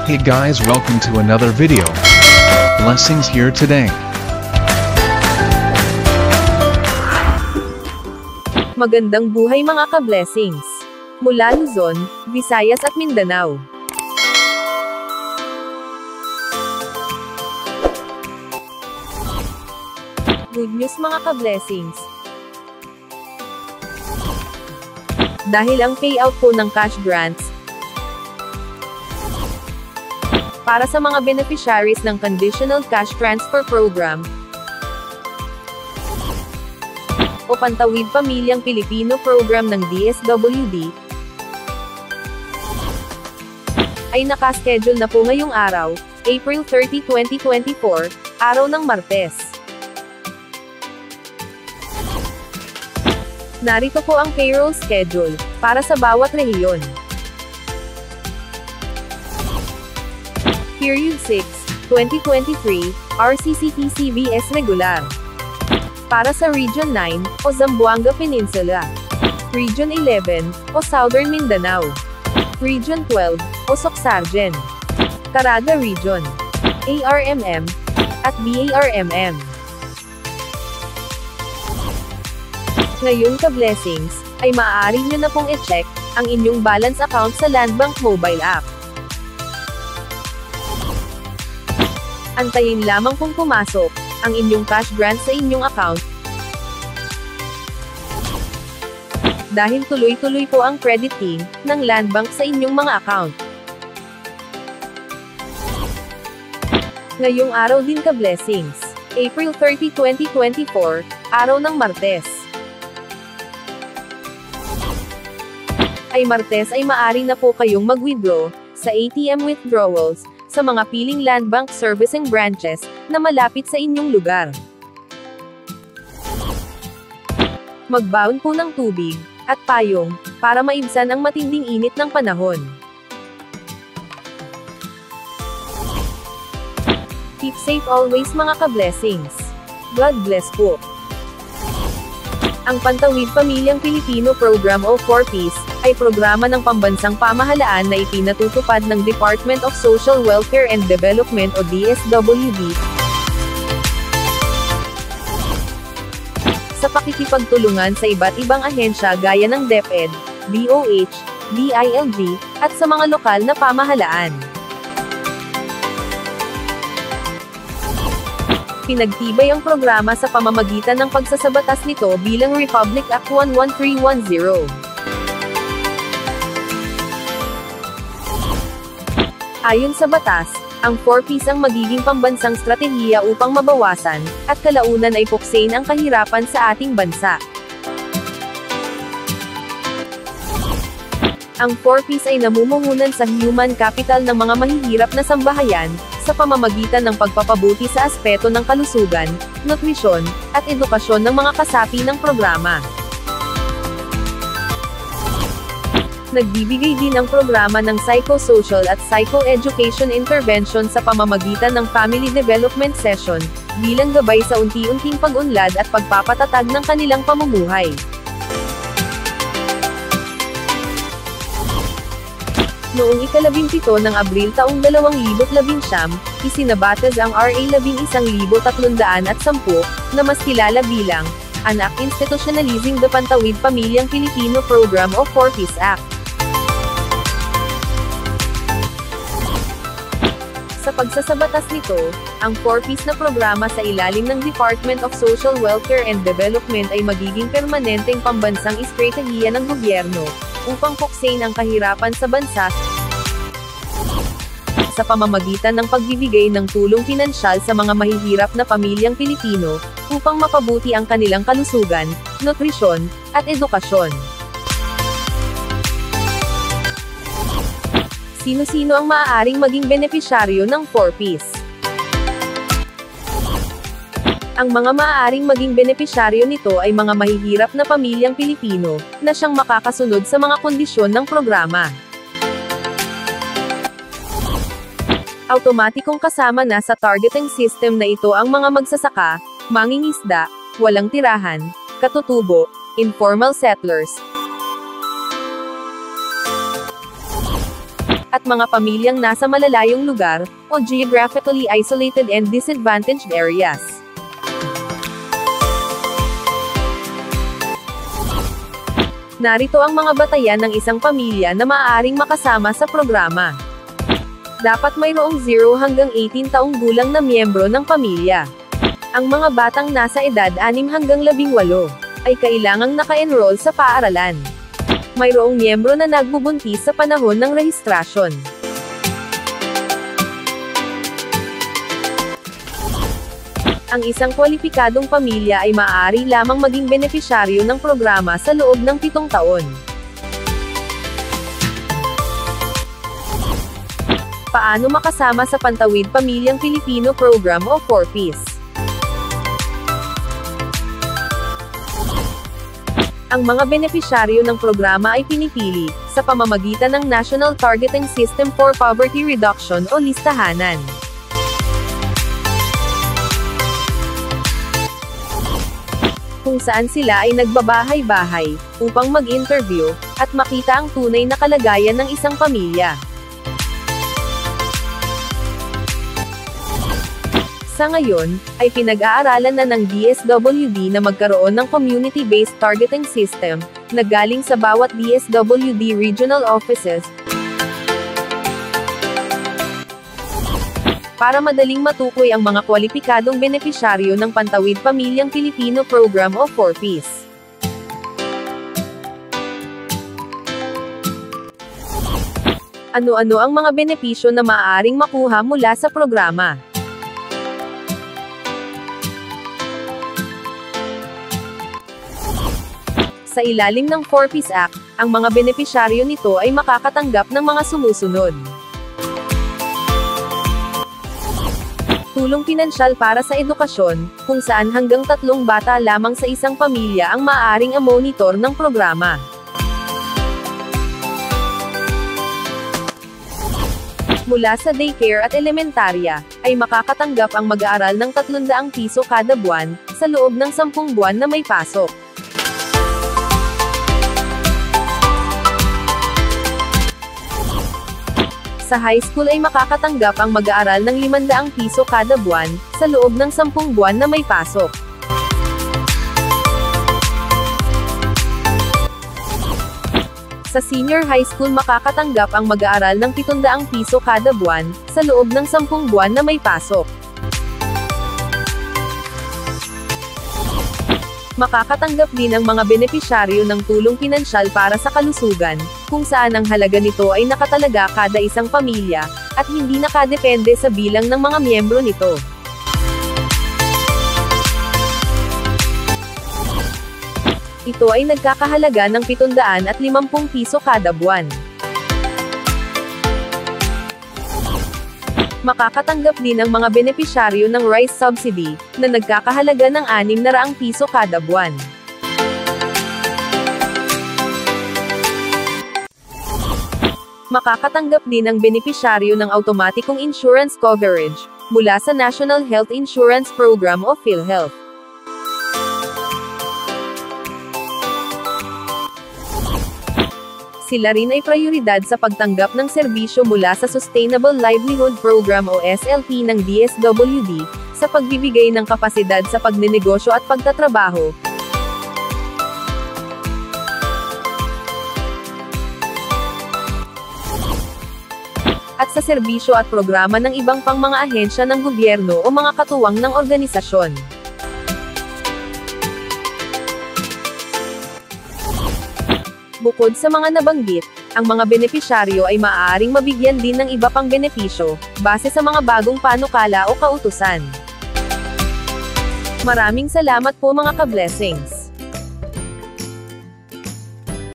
Hey guys, welcome to another video. Blessings here today. Magandang buhay mga ka-blessings. Mula Luzon, Visayas at Mindanao. Good news mga ka-blessings. Dahil ang payout po ng cash grants para sa mga beneficiaries ng Conditional Cash Transfer Program o Pantawid Pamilyang Pilipino Program ng DSWD ay nakaschedule na po ngayong araw, April 30, 2024, araw ng Martes. Narito po ang payroll schedule para sa bawat rehiyon. Period 6, 2023, RCCT-CBS Regular. Para sa Region 9, o Zamboanga Peninsula. Region 11, o Southern Mindanao. Region 12, o Soxargen. Caraga Region. ARMM, at BARMM. Ngayon ka-blessings, ay maaari nyo na pong i-check ang inyong balance account sa Landbank mobile app. Antayin lamang kung pumasok ang inyong cash grant sa inyong account. Dahil tuloy-tuloy po ang credit team ng Landbank sa inyong mga account. Ngayong araw din ka-blessings, April 30, 2024, araw ng Martes. Ay Martes ay maaari na po kayong mag-withdraw sa ATM withdrawals sa mga piling Landbank servicing branches na malapit sa inyong lugar. Magbaon po ng tubig at payong para maibsan ang matinding init ng panahon. Keep safe always mga ka-blessings. God bless po. Ang Pantawid Pamilyang Pilipino Program o 4Ps, ay programa ng pambansang pamahalaan na ipinatutupad ng Department of Social Welfare and Development o DSWD. Sa pakikipagtulungan sa iba't ibang ahensya gaya ng DepEd, DOH, DILG, at sa mga lokal na pamahalaan. Pinagtibay ang programa sa pamamagitan ng pagsasabatas nito bilang Republic Act 11310. Ayon sa batas, ang 4Ps ang magiging pambansang strategiya upang mabawasan, at kalaunan ay puksain ang kahirapan sa ating bansa. Ang 4Ps ay namumuhunan sa human capital ng mga mahihirap na sambahayan, sa pamamagitan ng pagpapabuti sa aspeto ng kalusugan, nutrisyon, at edukasyon ng mga kasapi ng programa. Nagbibigay din ang programa ng psychosocial at psychoeducation intervention sa pamamagitan ng family development session, bilang gabay sa unti-unting pag-unlad at pagpapatatag ng kanilang pamumuhay. Noong ika-17 ng Abril taong 2019, isinabatas ang RA 11,310, na mas kilala bilang Anak Institutionalizing the Pantawid Pamilyang Pilipino Program o 4Ps Act. Sa pagsasabatas nito, ang 4Ps na programa sa ilalim ng Department of Social Welfare and Development ay magiging permanenteng pambansang estratehiya ng gobyerno, upang puksain ang kahirapan sa bansa, sa pamamagitan ng pagbibigay ng tulong pinansyal sa mga mahihirap na pamilyang Pilipino, upang mapabuti ang kanilang kalusugan, nutrisyon, at edukasyon. Sino-sino ang maaaring maging benepisyaryo ng 4Ps? Ang mga maaaring maging benepisyaryo nito ay mga mahihirap na pamilyang Pilipino, na siyang makakasunod sa mga kondisyon ng programa. Automatikong kasama na sa targeting system na ito ang mga magsasaka, mangingisda, walang tirahan, katutubo, informal settlers, at mga pamilyang nasa malalayong lugar, o geographically isolated and disadvantaged areas. Narito ang mga batayan ng isang pamilya na maaaring makasama sa programa. Dapat mayroong 0 hanggang 18 taong gulang na miyembro ng pamilya. Ang mga batang nasa edad 6 hanggang 18 ay kailangang naka-enroll sa paaralan. Mayroong miyembro na nagbubuntis sa panahon ng rehistrasyon. Ang isang kwalipikadong pamilya ay maaari lamang maging benepisyaryo ng programa sa loob ng 7 taon. Paano makasama sa Pantawid Pamilyang Pilipino Program o 4Ps? Ang mga benepisyaryo ng programa ay pinipili, sa pamamagitan ng National Targeting System for Poverty Reduction o listahanan. Kung saan sila ay nagbabahay-bahay, upang mag-interview, at makita ang tunay na kalagayan ng isang pamilya. Sa ngayon, ay pinag-aaralan na ng DSWD na magkaroon ng community-based targeting system, na galing sa bawat DSWD regional offices, para madaling matukoy ang mga kwalipikadong benepisyaryo ng Pantawid Pamilyang Pilipino Program o 4Ps. Ano-ano ang mga benepisyo na maaaring makuha mula sa programa? Sa ilalim ng 4Ps Act, ang mga benepisyaryo nito ay makakatanggap ng mga sumusunod. Tulong pinansyal para sa edukasyon, kung saan hanggang 3 bata lamang sa isang pamilya ang maaaring monitor ng programa. Mula sa daycare at elementarya, ay makakatanggap ang mag-aaral ng 300 piso kada buwan, sa loob ng 10 buwan na may pasok. Sa high school ay makakatanggap ang mag-aaral ng 500 piso kada buwan, sa loob ng 10 buwan na may pasok. Sa senior high school makakatanggap ang mag-aaral ng 700 piso kada buwan, sa loob ng 10 buwan na may pasok. Makakatanggap din ang mga benepisyaryo ng tulong pinansyal para sa kalusugan, kung saan ang halaga nito ay nakatalaga kada isang pamilya, at hindi nakadepende sa bilang ng mga miyembro nito. Ito ay nagkakahalaga ng 750 piso kada buwan. Makakatanggap din ang mga benepisyaryo ng rice subsidy, na nagkakahalaga ng 600 piso kada buwan. Makakatanggap din ang benepisyaryo ng automatikong insurance coverage, mula sa National Health Insurance Program o PhilHealth. Sila rin ay prioridad sa pagtanggap ng serbisyo mula sa Sustainable Livelihood Program o SLP ng DSWD, sa pagbibigay ng kapasidad sa pagnenegosyo at pagtatrabaho, at sa serbisyo at programa ng ibang pang mga ahensya ng gobyerno o mga katuwang ng organisasyon. Bukod sa mga nabanggit, ang mga benepisyaryo ay maaaring mabigyan din ng iba pang benepisyo, base sa mga bagong panukala o kautusan. Maraming salamat po mga ka-blessings.